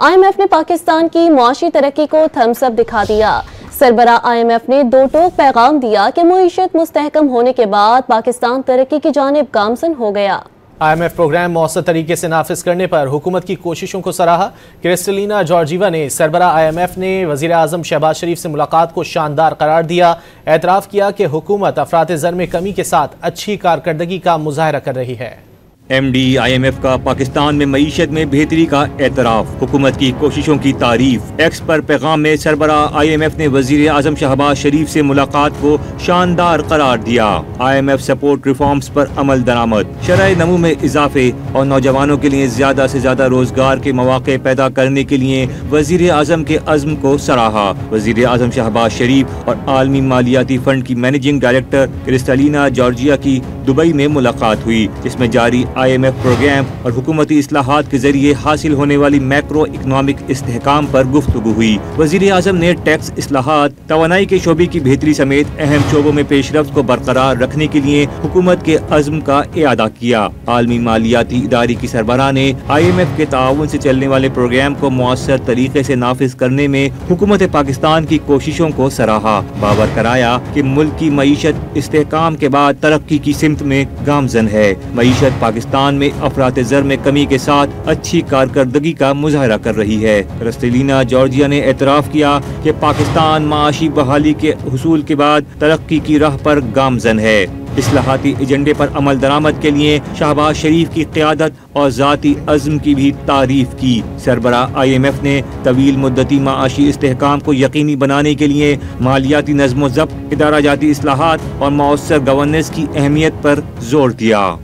IMF ने पाकिस्तान की मुआशी तरक्की को थम्स अप दिखा दिया। सरबरा IMF ने दो टोक पैगाम दिया कि मईशत मुस्तहकम होने के बाद पाकिस्तान तरक्की की जानिब गामजन हो गया। IMF प्रोग्राम मौसर तरीके से नाफिज करने पर हुकूमत की कोशिशों को सराहा। क्रिस्टलिना जॉर्जिवा ने सरबरा IMF ने वज़ीर आज़म शहबाज शरीफ से मुलाकात को शानदार करार दिया। एतराफ़ किया कि हुकूमत अफरात ज़र में कमी के साथ अच्छी कारकर्दगी का मुजाहरा कर रही है। MD IMF का पाकिस्तान में मईशत में बेहतरी का एतराफ़, हुकूमत की कोशिशों की तारीफ। एक्स पर पैगाम में सरबरा IMF ने वज़ीर आज़म शहबाज शरीफ से मुलाकात को शानदार करार दिया। IMF सपोर्ट रिफॉर्म्स पर अमल दरामद, शरह नमू में इजाफे और नौजवानों के लिए ज्यादा से ज्यादा रोजगार के मौके पैदा करने के लिए वज़ीर आज़म के अज़्म को सराहा। वज़ीर आज़म शहबाज शरीफ और आलमी मालियाती फंड की मैनेजिंग डायरेक्टर क्रिस्टलिना जॉर्जिया की दुबई में मुलाकात हुई, जिसमें जारी IMF प्रोग्राम और हुकूमती इस्लाहात के जरिए हासिल होने वाली मैक्रो इकनॉमिक इस्तेहकाम पर गुफ्तगू हुई। वज़ीर आज़म ने टैक्स इस्लाहात, तवानाई के शोबे की बेहतरी समेत अहम शोबों में पेशरफ्त को बरकरार रखने के लिए हुकूमत के अज़्म का इआदा किया। आलमी मालियाती इदारे की सरबराह ने IMF के ताउन से चलने वाले प्रोग्राम को मौसर तरीके से नाफिज करने में हुकूमत पाकिस्तान की कोशिशों को सराहा। बावर कराया कि मुल्क की मईशत इस्तेहकाम के बाद तरक्की की सिमत में गामजन है। मईशत पाकिस्तान में अफरात ज़र में कमी के साथ अच्छी कारकर्दगी का मुजाहरा कर रही है। क्रिस्टलिना जॉर्जिया ने एतराफ़ किया कि पाकिस्तान माशी बहाली के हुसूल के बाद तरक्की की राह पर गामजन है। इस्लाहाती एजेंडे पर अमल दरामद के लिए शहबाज शरीफ की क़यादत और ज़ाती अज़्म की भी तारीफ की। सरबरा IMF ने तवील मुद्दती माशी इस्तेहकाम को यकीनी बनाने के लिए मालियाती नज़्म व ज़ब्त, इदारा जाती इस्लाहात और मौसर गवर्नेंस की अहमियत पर जोर दिया।